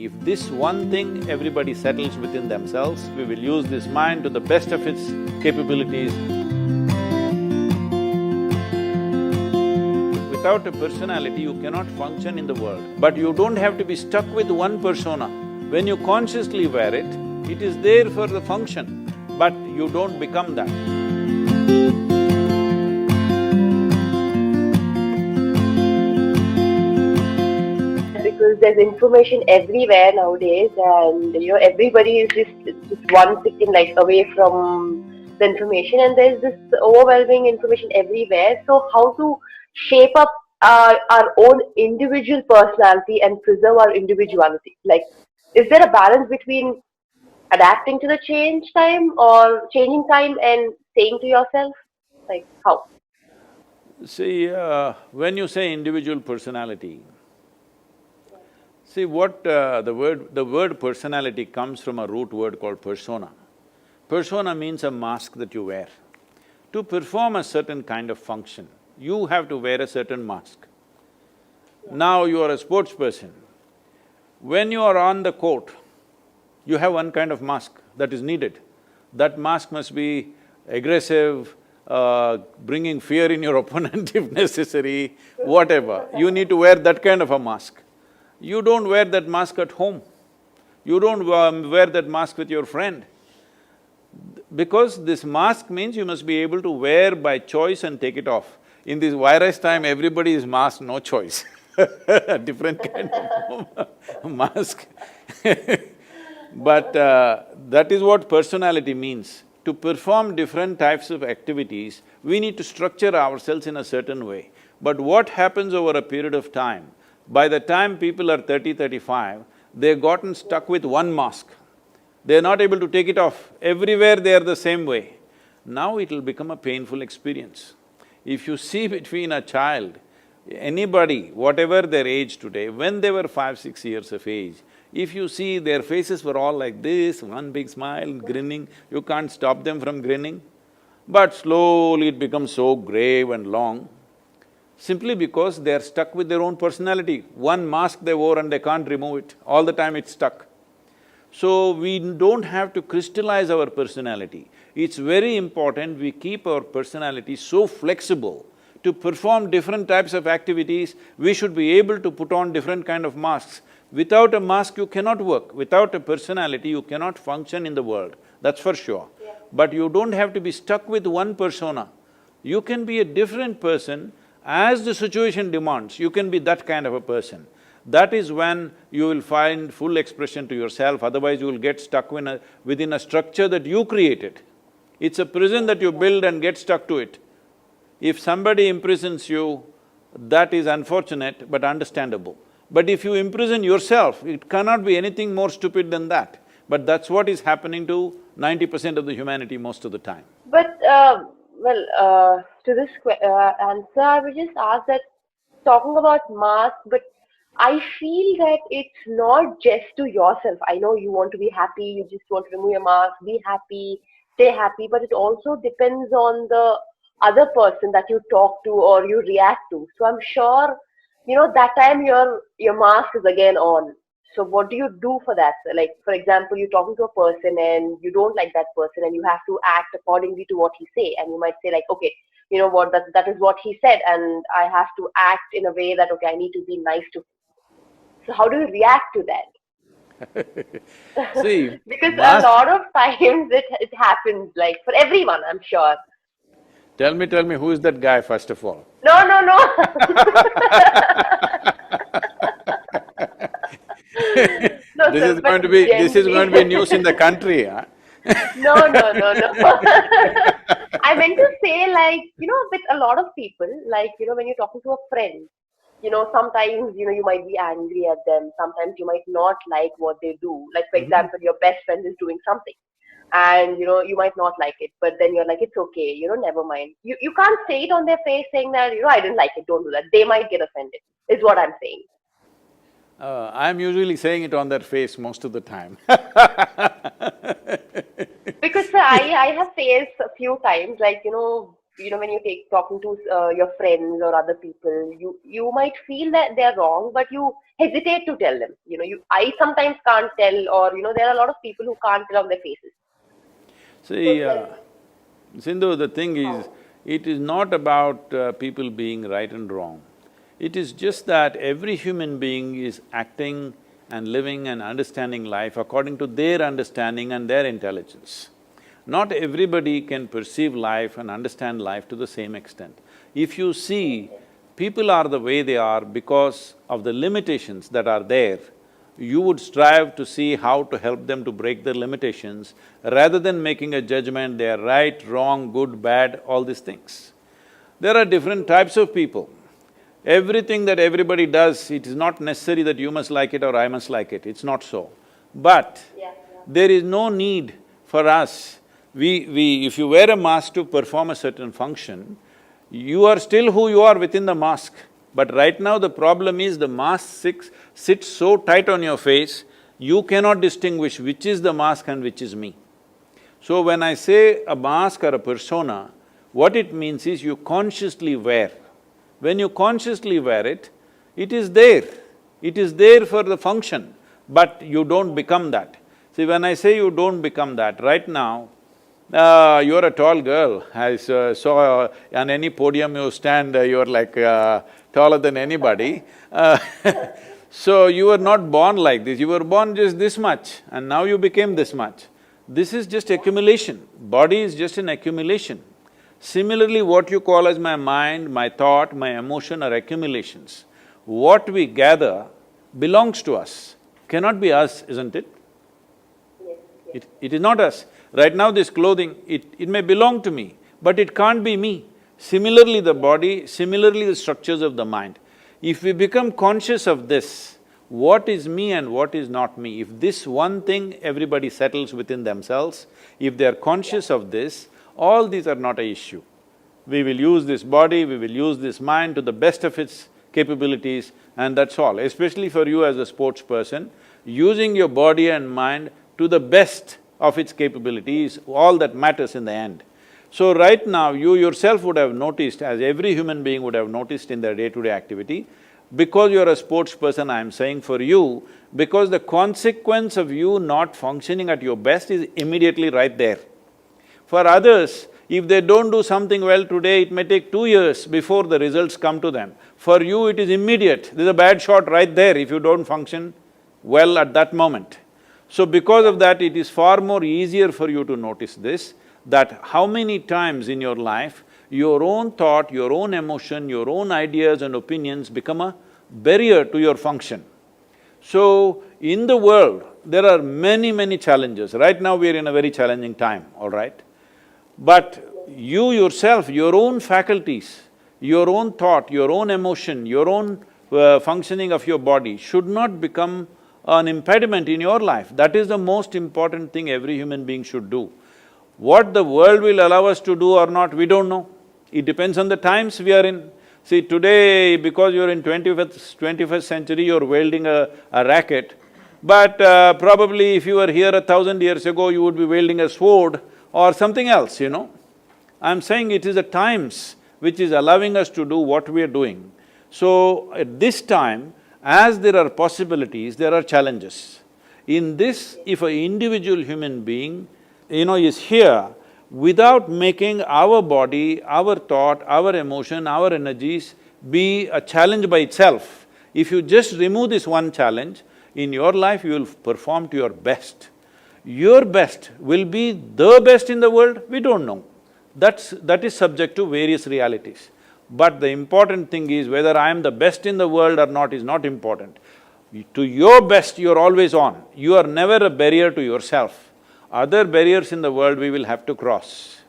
If this one thing everybody settles within themselves, we will use this mind to the best of its capabilities. Without a personality, you cannot function in the world. But you don't have to be stuck with one persona. When you consciously wear it, it is there for the function, but you don't become that. Because there's information everywhere nowadays, and everybody is just one second like away from the information, and there's this overwhelming information everywhere. So how to shape up our own individual personality and preserve our individuality? Like, is there a balance between adapting to the change time or changing time and staying to yourself? Like how? See, when you say individual personality, see what the word personality comes from a root word called persona. Persona means a mask that you wear. To perform a certain kind of function, you have to wear a certain mask. Now you are a sports person. When you are on the court, you have one kind of mask that is needed. That mask must be aggressive, bringing fear in your opponent if necessary, whatever. You need to wear that kind of a mask. You don't wear that mask at home. You don't wear that mask with your friend. Because this mask means you must be able to wear by choice and take it off. In this virus time, everybody is masked, no choice a different kind of mask But that is what personality means. To perform different types of activities, we need to structure ourselves in a certain way. But what happens over a period of time, by the time people are 30, 35, they've gotten stuck with one mask. They're not able to take it off. Everywhere they are the same way. Now it'll become a painful experience. If you see between a child, anybody, whatever their age today, when they were 5, 6 years of age, if you see their faces were all like this, one big smile, grinning, you can't stop them from grinning. But slowly it becomes so grave and long, simply because they're stuck with their own personality. One mask they wore and they can't remove it, all the time it's stuck. So we don't have to crystallize our personality. It's very important we keep our personality so flexible. To perform different types of activities, we should be able to put on different kind of masks. Without a mask, you cannot work. Without a personality, you cannot function in the world, that's for sure. Yeah. But you don't have to be stuck with one persona. You can be a different person as the situation demands, you can be that kind of a person. That is when you will find full expression to yourself, otherwise you will get stuck within a structure that you created. It's a prison that you build and get stuck to it. If somebody imprisons you, that is unfortunate but understandable. But if you imprison yourself, it cannot be anything more stupid than that. But that's what is happening to 90% of the humanity most of the time. But to this answer, I would just ask that talking about mask, but I feel that it's not just to yourself. I know you want to be happy, you just want to remove your mask, be happy, stay happy, but it also depends on the other person that you talk to or you react to. So I'm sure, that time your mask is again on. So what do you do for that? Like, for example, you're talking to a person and you don't like that person and you have to act accordingly to what he say, and you might say like, okay, you know what, that is what he said, and I have to act in a way that, okay, I need to be nice to him. So how do you react to that? See, Because a mask… lot of times it happens, like for everyone, I'm sure. Tell me, who is that guy first of all? No, no, no. No, This sir, is but going to be… this is going to be generally, news in the country, huh? no, no, no, no. I meant to say, like, with a lot of people, like, when you're talking to a friend, sometimes, you might be angry at them. Sometimes you might not like what they do. Like, for example, your best friend is doing something and, you might not like it, but then you're like, it's okay, never mind. You can't say it on their face saying that, I didn't like it, don't do that. They might get offended, is what I'm saying. I'm usually saying it on their face most of the time Because sir, I have faced a few times, like, when you take talking to your friends or other people, you might feel that they're wrong, but you hesitate to tell them. I sometimes can't tell, or there are a lot of people who can't tell on their faces. So See, Sindhu, the thing is, it is not about people being right and wrong. It is just that every human being is acting and living and understanding life according to their understanding and their intelligence. Not everybody can perceive life and understand life to the same extent. If you see, people are the way they are because of the limitations that are there, you would strive to see how to help them to break their limitations rather than making a judgment, they are right, wrong, good, bad, all these things. There are different types of people. Everything that everybody does, it is not necessary that you must like it or I must like it, it's not so. But there is no need for us, if you wear a mask to perform a certain function, you are still who you are within the mask. But right now the problem is the mask sits so tight on your face, you cannot distinguish which is the mask and which is me. So when I say a mask or a persona, what it means is you consciously wear. When you consciously wear it, it is there. It is there for the function, but you don't become that. See, when I say you don't become that, right now, you're a tall girl. I saw on any podium you stand, you're like taller than anybody. So you were not born like this, you were born just this much and now you became this much. This is just accumulation, body is just an accumulation. Similarly, what you call as my mind, my thought, my emotion are accumulations. What we gather belongs to us, cannot be us, isn't it? yes. It is not us. Right now this clothing, it may belong to me, but it can't be me. Similarly the body, similarly the structures of the mind. If we become conscious of this, what is me and what is not me, if this one thing everybody settles within themselves, if they are conscious of this, all these are not an issue. We will use this body, we will use this mind to the best of its capabilities and that's all. Especially for you as a sports person, using your body and mind to the best of its capabilities, all that matters in the end. So right now, you yourself would have noticed, as every human being would have noticed in their day-to-day activity, because you're a sports person, I'm saying for you, because the consequence of you not functioning at your best is immediately right there. For others, if they don't do something well today, it may take 2 years before the results come to them. For you, it is immediate, there's a bad shot right there if you don't function well at that moment. So because of that, it is far more easier for you to notice this, that how many times in your life, your own thought, your own emotion, your own ideas and opinions become a barrier to your function. So, in the world, there are many challenges. Right now we are in a very challenging time, all right? But you yourself, your own faculties, your own thought, your own emotion, your own functioning of your body should not become an impediment in your life. That is the most important thing every human being should do. What the world will allow us to do or not, we don't know. It depends on the times we are in. See, today, because you're in 21st century, you're wielding a racket, but probably if you were here 1,000 years ago, you would be wielding a sword or something else, I'm saying it is the times which is allowing us to do what we are doing. So, at this time, as there are possibilities, there are challenges. In this, if an individual human being, is here, without making our body, our thought, our emotion, our energies be a challenge by itself, if you just remove this one challenge, in your life you will perform to your best. Your best will be the best in the world, we don't know. That is subject to various realities. But the important thing is whether I am the best in the world or not is not important. To your best, you're always on. You are never a barrier to yourself. Other barriers in the world we will have to cross.